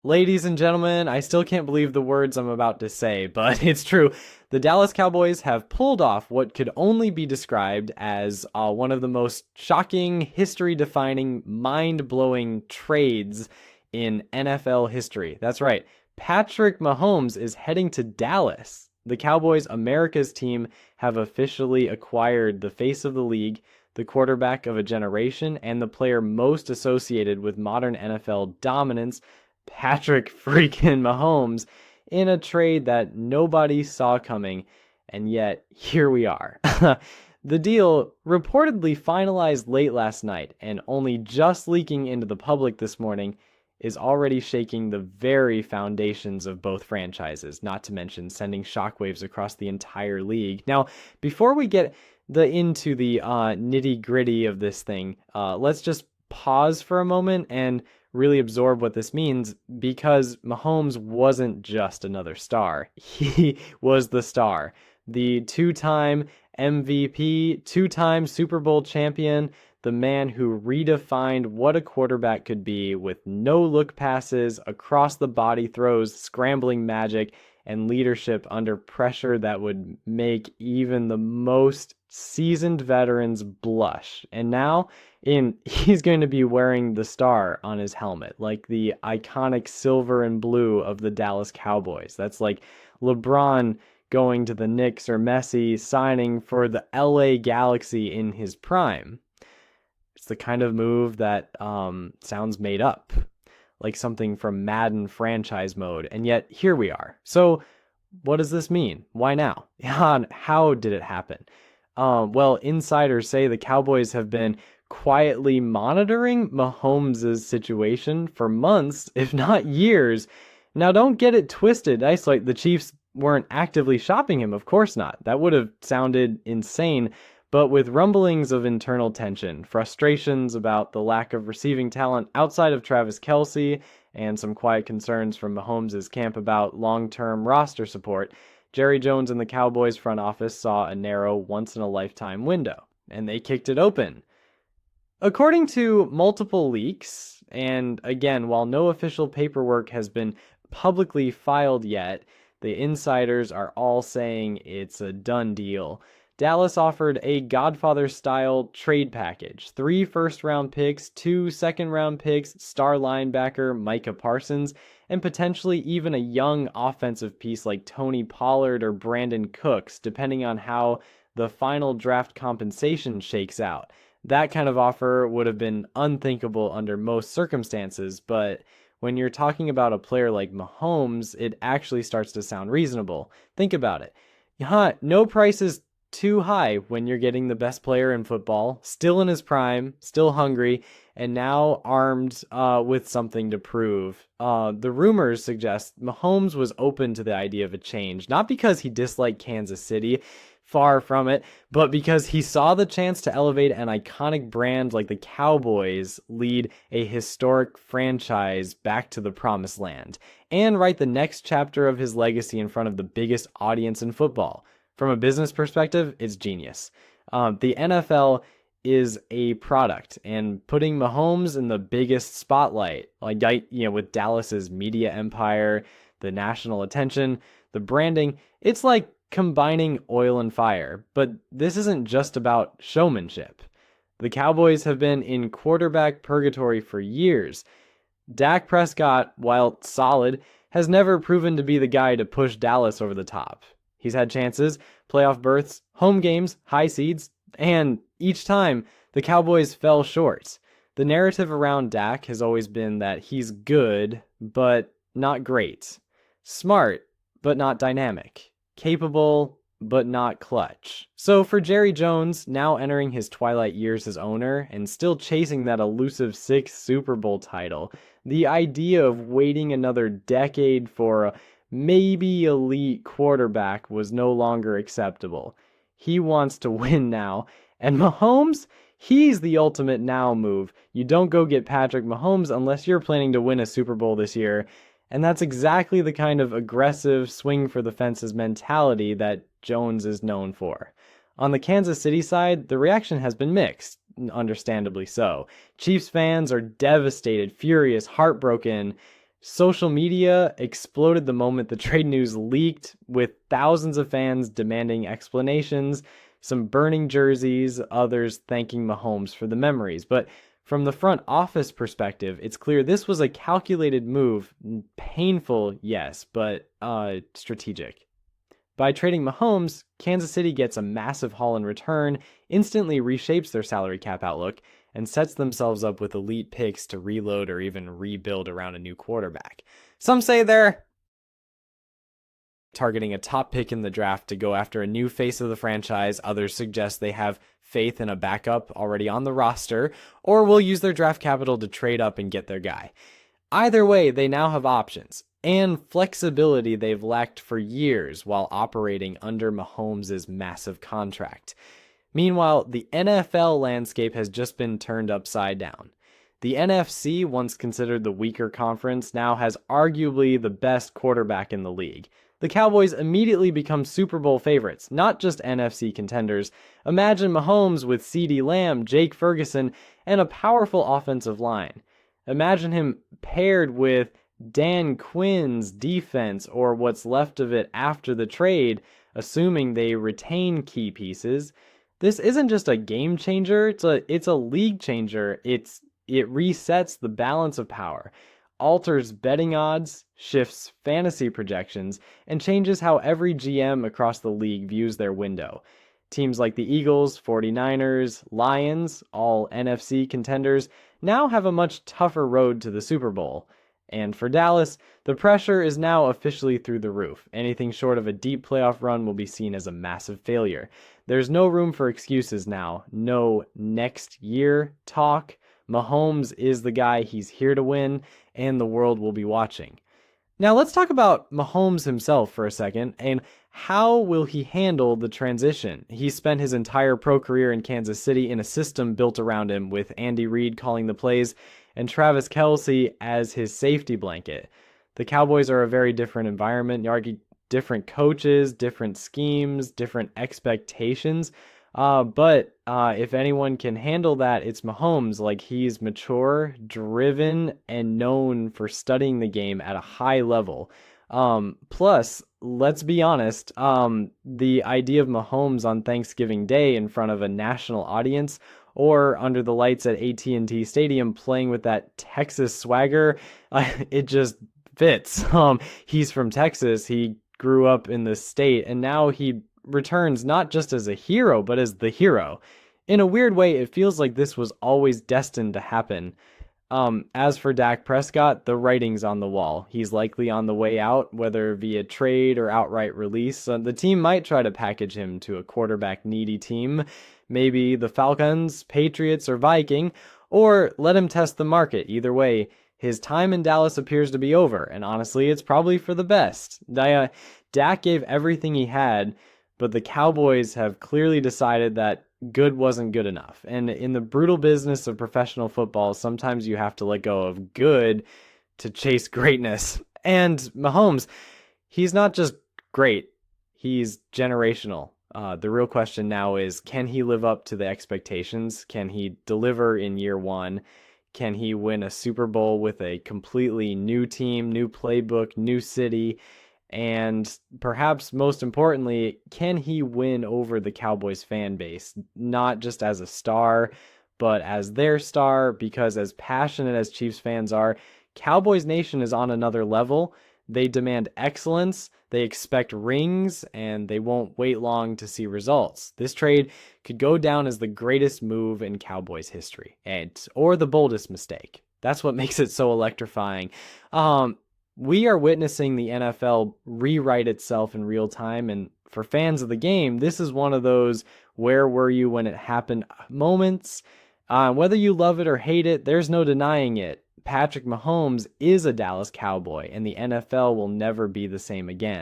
Ladies and gentlemen, I still can't believe the words I'm about to say, but it's true. The Dallas Cowboys have pulled off what could only be described as one of the most shocking, history-defining, mind-blowing trades in NFL history. That's right. Patrick Mahomes is heading to Dallas. The Cowboys, America's team, have officially acquired the face of the league, the quarterback of a generation, and the player most associated with modern NFL dominance, Patrick freaking Mahomes, in a trade that nobody saw coming, and yet here we are. The deal, reportedly finalized late last night and only just leaking into the public this morning, is already shaking the very foundations of both franchises, not to mention sending shockwaves across the entire league. Now, before we get into the nitty-gritty of this thing, let's just pause for a moment and really absorb what this means, because Mahomes wasn't just another star. He was the star. The two-time MVP, two-time Super Bowl champion, the man who redefined what a quarterback could be with no-look passes, across-the-body throws, scrambling magic, and leadership under pressure that would make even the most seasoned veterans blush. And now he's going to be wearing the star on his helmet, like the iconic silver and blue of the Dallas Cowboys. That's like LeBron going to the Knicks or Messi signing for the LA Galaxy in his prime. It's the kind of move that sounds made up, like something from Madden franchise mode, and yet here we are. So what does this mean? Why now? How did it happen? Well, insiders say the Cowboys have been quietly monitoring Mahomes' situation for months, if not years. Now, don't get it twisted. Like the Chiefs weren't actively shopping him. Of course not. That would have sounded insane. But with rumblings of internal tension, frustrations about the lack of receiving talent outside of Travis Kelce, and some quiet concerns from Mahomes' camp about long-term roster support, Jerry Jones and the Cowboys front office saw a narrow, once-in-a-lifetime window, and they kicked it open. According to multiple leaks, and again, while no official paperwork has been publicly filed yet, the insiders are all saying it's a done deal. Dallas offered a Godfather-style trade package: 3 first-round picks, 2 second-round picks, star linebacker Micah Parsons, and potentially even a young offensive piece like Tony Pollard or Brandon Cooks, depending on how the final draft compensation shakes out. That kind of offer would have been unthinkable under most circumstances, but when you're talking about a player like Mahomes, it actually starts to sound reasonable. Think about it. No price is too high when you're getting the best player in football, still in his prime, still hungry, and now armed with something to prove. The rumors suggest Mahomes was open to the idea of a change, not because he disliked Kansas City, far from it, but because he saw the chance to elevate an iconic brand like the Cowboys, lead a historic franchise back to the promised land, and write the next chapter of his legacy in front of the biggest audience in football. From a business perspective, it's genius. The NFL is a product, and putting Mahomes in the biggest spotlight, with Dallas's media empire, the national attention, the branding, it's like combining oil and fire. But this isn't just about showmanship. The Cowboys have been in quarterback purgatory for years. Dak Prescott, while solid, has never proven to be the guy to push Dallas over the top. He's had chances, playoff berths, home games, high seeds, and each time the Cowboys fell short. The narrative around Dak has always been that he's good, but not great. Smart, but not dynamic. Capable, but not clutch. So for Jerry Jones, now entering his twilight years as owner and still chasing that elusive 6th Super Bowl title, the idea of waiting another decade for a maybe elite quarterback was no longer acceptable. He wants to win now, and Mahomes, he's the ultimate now move. You don't go get Patrick Mahomes unless you're planning to win a Super Bowl this year. And that's exactly the kind of aggressive, swing for the fences mentality that Jones is known for. On the Kansas City side, the reaction has been mixed, understandably so. Chiefs fans are devastated, furious, heartbroken. Social media exploded the moment the trade news leaked, with thousands of fans demanding explanations, some burning jerseys, others thanking Mahomes for the memories. But from the front office perspective, it's clear this was a calculated move. Painful, yes, but strategic. By trading Mahomes, Kansas City gets a massive haul in return, instantly reshapes their salary cap outlook, and sets themselves up with elite picks to reload or even rebuild around a new quarterback. Some say they're targeting a top pick in the draft to go after a new face of the franchise. Others suggest they have faith in a backup already on the roster, or will use their draft capital to trade up and get their guy. Either way, they now have options and flexibility they've lacked for years while operating under Mahomes' massive contract. Meanwhile, the NFL landscape has just been turned upside down. The NFC, once considered the weaker conference, now has arguably the best quarterback in the league. The Cowboys immediately become Super Bowl favorites, not just NFC contenders. Imagine Mahomes with CeeDee Lamb, Jake Ferguson, and a powerful offensive line. Imagine him paired with Dan Quinn's defense, or what's left of it after the trade, assuming they retain key pieces. This isn't just a game changer, it's a league changer. It resets the balance of power, alters betting odds, shifts fantasy projections, and changes how every GM across the league views their window. Teams like the Eagles, 49ers, Lions, all NFC contenders, now have a much tougher road to the Super Bowl. And for Dallas, the pressure is now officially through the roof. Anything short of a deep playoff run will be seen as a massive failure. There's no room for excuses now. No next year talk. Mahomes is the guy, he's here to win, and the world will be watching. Now let's talk about Mahomes himself for a second, and how will he handle the transition? He spent his entire pro career in Kansas City in a system built around him, with Andy Reid calling the plays and Travis Kelce as his safety blanket. The Cowboys are a very different environment. You argue different coaches, different schemes, different expectations. But if anyone can handle that, it's Mahomes. Like, he's mature, driven, and known for studying the game at a high level. Plus, let's be honest, the idea of Mahomes on Thanksgiving Day in front of a national audience, or under the lights at AT&T Stadium playing with that Texas swagger, it just fits. He's from Texas. He grew up in the state, and now he returns not just as a hero, but as the hero. In a weird way, it feels like this was always destined to happen. As for Dak Prescott, the writing's on the wall. He's likely on the way out, whether via trade or outright release. The team might try to package him to a quarterback-needy team, maybe the Falcons, Patriots, or Viking, or let him test the market. Either way, his time in Dallas appears to be over, and honestly, it's probably for the best. Dak gave everything he had, but the Cowboys have clearly decided that good wasn't good enough. And in the brutal business of professional football, sometimes you have to let go of good to chase greatness. And Mahomes, he's not just great, he's generational. The real question now is, can he live up to the expectations? Can he deliver in year one? Can he win a Super Bowl with a completely new team, new playbook, new city? And perhaps most importantly, can he win over the Cowboys fan base, not just as a star, but as their star? Because as passionate as Chiefs fans are, Cowboys Nation is on another level. They demand excellence, they expect rings, and they won't wait long to see results. This trade could go down as the greatest move in Cowboys history, or the boldest mistake. That's what makes it so electrifying. We are witnessing the NFL rewrite itself in real time, and for fans of the game, this is one of those where were you when it happened moments. Whether you love it or hate it, there's no denying it. Patrick Mahomes is a Dallas Cowboy, and the NFL will never be the same again.